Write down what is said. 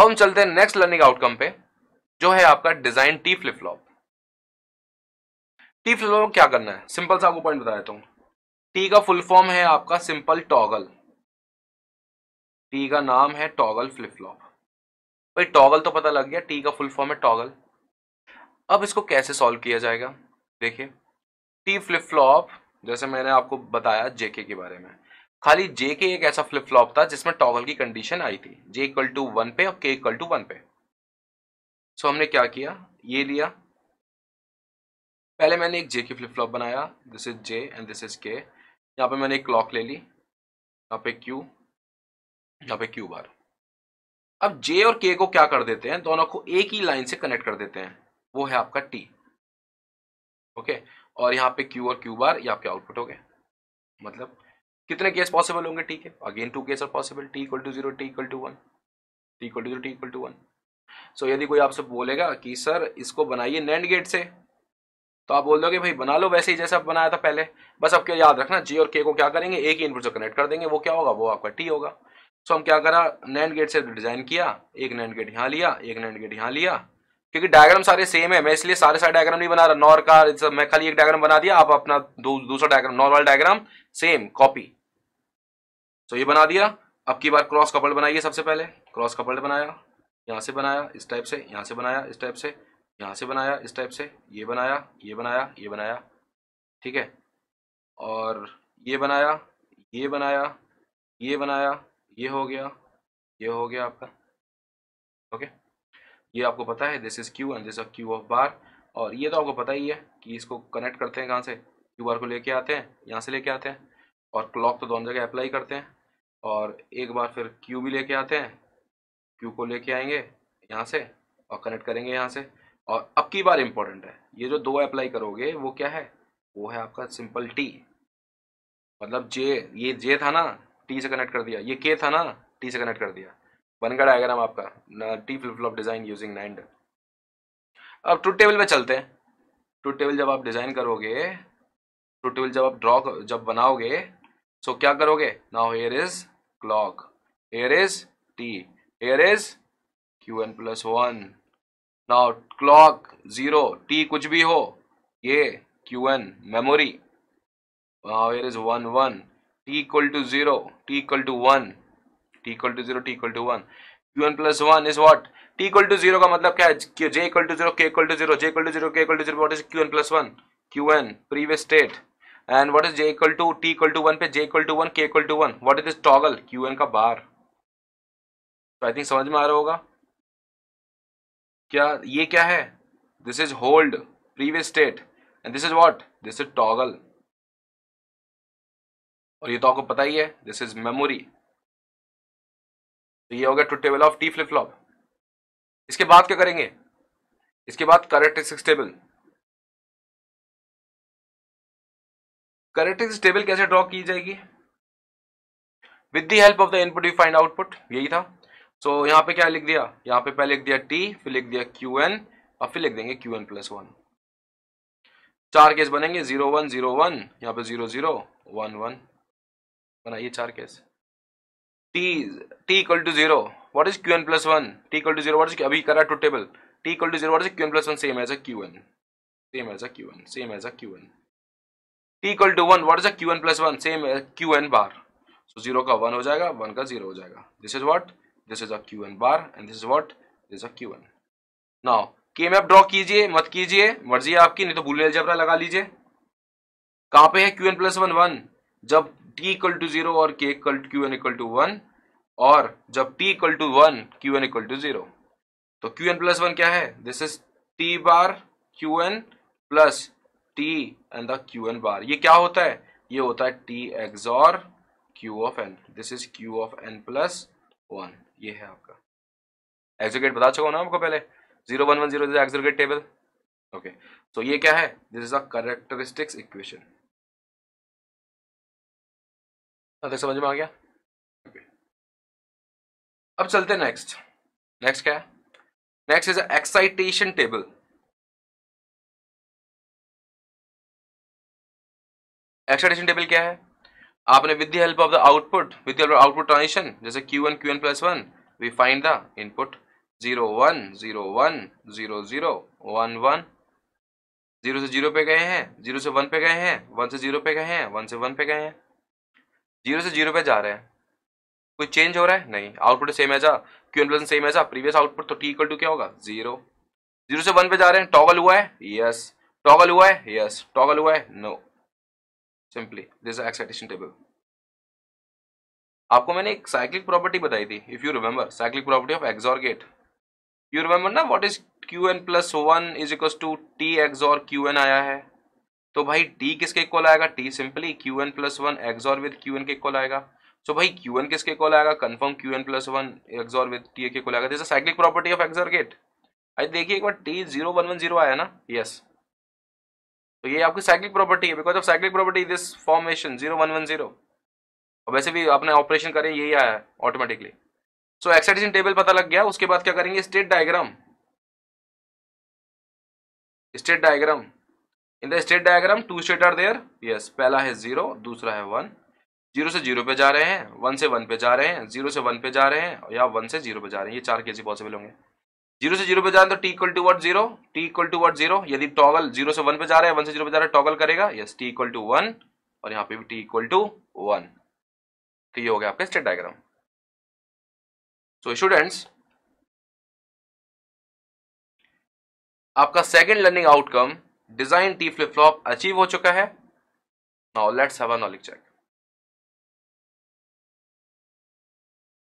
अब हम चलते हैं नेक्स्ट लर्निंग आउटकम पे, जो है आपका design T flip flop. T flip flop क्या करना है, सिंपल सा आपको पॉइंट बता देता हूं। टी का फुल फॉर्म है आपका सिंपल टॉगल। टी का नाम है टॉगल फ्लिप फ्लॉप। भाई टॉगल तो पता लग गया, टी का फुल फॉर्म है टॉगल। अब इसको कैसे सॉल्व किया जाएगा, देखिए टी फ्लिप फ्लॉप, जैसे मैंने आपको बताया जेके के बारे में, खाली जेके एक ऐसा फ्लिप फ्लॉप था जिसमें टॉगल की कंडीशन आई थी, जे इक्वल टू 1 पे और के इक्वल टू 1 पे। सो हमने क्या किया, ये लिया, पहले मैंने एक जे की फ्लिप फ्लॉप बनाया, this is J and this is के। यहाँ पे मैंने एक क्लॉक ले ली, यहाँ पे क्यू, यहाँ पे क्यू बार। अब जे और के को क्या कर देते हैं, दोनों को एक ही लाइन से कनेक्ट कर देते हैं, वो है आपका टी। ओके, और यहाँ पे क्यू और क्यू बार ये आपके आउटपुट हो गए। मतलब कितने केस पॉसिबल होंगे टी के, again 2 case are possible, T equal to 0, T equal to 1, T equal to 0, T equal to 1। So यदि कोई आपसे बोलेगा कि सर इसको बनाइए नैंड गेट से, तो आप बोल दोगे भाई बना लो वैसे ही जैसा आप बनाया था पहले, बस अब क्या याद रखना, जी और के को क्या करेंगे, एक ही इनपुट से कनेक्ट कर देंगे, वो क्या होगा, वो आपका टी होगा। सो हम क्या करा, नैंड गेट से डिजाइन किया, एक नैंड गेट यहाँ लिया, एक नैंड गेट यहाँ लिया, क्योंकि डायग्राम सारे सेम है, मैं इसलिए सारे डायग्राम नहीं बना रहा, नॉर का मैं खाली एक डायग्राम बना दिया, आप अपना दूसरा डायग्राम, नॉर वाला डायग्राम सेम कॉपी। तो ये बना दिया। अब की बार क्रॉस कपल्ड बनाइए, सबसे पहले क्रॉस कपल्ड बनाया, यहाँ से बनाया इस टाइप से, यहाँ से बनाया इस टाइप से, यहाँ से बनाया इस टाइप से, ये बनाया, ये बनाया, ये बनाया, ठीक है, और ये बनाया, ये बनाया, ये बनाया, ये हो गया, ये हो गया आपका। ओके, ये आपको पता है this is Q and this is Q of बार, और ये तो आपको पता ही है कि इसको कनेक्ट करते हैं कहाँ से, क्यू बार को लेके आते हैं, यहाँ से लेके आते हैं, और क्लॉक तो दोनों जगह अप्लाई करते हैं, और एक बार फिर क्यू भी लेके आते हैं, क्यू को लेके आएंगे यहाँ से और कनेक्ट करेंगे यहाँ से। और अब की बार इंपॉर्टेंट है, ये जो 2 अप्लाई करोगे वो क्या है, वो है आपका सिंपल टी, मतलब जे, ये जे था ना, टी से कनेक्ट कर दिया, ये के था ना, टी से कनेक्ट कर दिया, बन गया डायग्राम आपका T flip flop design using NAND. अब ट्रुथ टेबल पे चलते हैं। ट्रुथ टेबल जब आप डिजाइन करोगे, ट्रुथ टेबल जब आप जब बनाओगे, सो क्या करोगे, now here is clock, here is T, here is Q N plus 1, now clock 0, T कुछ भी हो, ये Q N memory, now here is 1 1, t equal to 0, t equal to 1, t equal to 0, t equal to 1, qn plus 1 is what, t equal to 0 का मतलब क्या है, j equal to 0, k equal to 0, j equal to 0, k equal to 0, what is qn plus 1, qn previous state, and what is j equal to, t equal to 1 पे j equal to 1, k equal to 1, what is this toggle, qn का बार। तो I think समझ में आ रहा होगा क्या, ये क्या है, this is hold previous state and this is what, this is toggle, और ये तो आपको पता ही है दिस इज मेमोरी। तो ये हो गया truth table of T flip flop. इसके बाद क्या करेंगे, इसके बाद कैरेक्टरिस्टिक्स टेबल। कैरेक्टरिस्टिक्स टेबल कैसे ड्रॉ की जाएगी, with the help of the input we find output, यही था। सो यहाँ पे क्या लिख दिया, यहाँ पे पहले लिख दिया टी, फिर लिख दिया क्यू एन, और फिर लिख देंगे क्यू एन प्लस 1। 4 केस बनेंगे, 0 1 0 1, यहाँ पे 0 0 1 1, बनाइए 4 case. t equal to 0, what is qn plus 1, t equal to 0, what is, अभी करा truth table, t equal to 0, what is qn plus 1, same as a qn, same as a qn, same as a qn, t equal to 1, what is a qn plus 1, same as qn bar, so 0 का 1 हो जाएगा, 1 का 0 हो जाएगा, this is what, this is a qn bar and this is what, this is a qn। now k map draw कीजिए मत कीजिए, मर्जी है आपकी, नहीं तो बूलियन अलजेब्रा लगा लीजिए। कहां पे है qn plus 1 1, जब t इक्वल टू 0 और k equal to qn equal to 1, और जब t equal to 1 qn equal to 0, तो qn प्लस 1 क्या है, this is t bar qn plus t and the qn bar. ये क्या होता है, ये होता है t XOR q of n, this is q of n plus 1, ये है आपका एग्रीगेट, बता चुका हूं ना आपको पहले, 0 1 1 0 इज एग्रीगेट टेबल। ओके, सो ये क्या है, this is a characteristics equation. समझ में आ गया। अब चलते नेक्स्ट, नेक्स्ट क्या है, next is excitation table. Excitation table क्या है, आपने with the help of the output, with the help of output transition, जैसे Q1 Qn plus 1, we find the input, 0 1 0 1 0 0 1 1, 0 से 0 पे गए हैं, 0 से 1 पे गए हैं, 1 से 0 पे गए हैं, 1 से 1 पे गए हैं, 0 से 0 पे जा रहे हैं। कोई चेंज हो रहा है? नहीं। आउटपुट सेम है जा, क्यू एन प्लस सेम है जा, प्रीवियस आउटपुट, तो टी इक्वल टू क्या होगा? 0। 0 से 1 पे जा रहे हैं, टॉगल हुआ है? यस। टॉगल हुआ है? यस। टॉगल हुआ है? No. Simply this is excitation table. आपको मैंने एक साइक्लिक प्रॉपर्टी बताई थी, if you remember, cyclic property of XOR gate. You remember ना, what is Q N plus 1 is equal to T XOR Q N आया है। तो भाई टी किसके इक्वल आएगा? T simply Q N plus 1 XOR with Q N के equal आएगा। So भाई क्यू एन किसके इक्वल आएगा? Confirm Q N plus 1 XOR with T के इक्वल आएगा। This is cyclic property of XOR gate. आई देखिए एक बार, टी 0 1 1 0 आया ना? यस। तो ये आपकी साइक्लिक प्रॉपर्टी है, because of cyclic property this formation 0 1 1 0। और वैसे भी आपने ऑपरेशन करें यही आया है ऑटोमेटिकली। सो एक्साइटेशन टेबल पता लग गया, उसके बाद क्या करेंगे? State diagram. State diagram, in the state diagram 2 state are there. Yes, पहला है 0, दूसरा है 1। 0 से 0 पे जा रहे हैं, 1 से 1 पे जा रहे हैं, 0 से 1 पे जा रहे हैं, या 1 से 0 पे जा रहे हैं। ये 4 केस पॉसिबल होंगे। 0 से 0 पे जा रहे हैं तो T equal to what? 0। T equal to what? 0। यदि टॉगल 0 से 1 पे जा रहा है, 1 से 0 पे जा रहा है, टॉगल करेगा। यस, टी इक्वल टू 1, और यहाँ पे भी टी इक्वल टू 1। तो ये हो गया आपका स्टेट डायग्राम। सो स्टूडेंट्स, आपका second learning outcome design T flip flop achieve हो चुका है। Now let's have a knowledge check.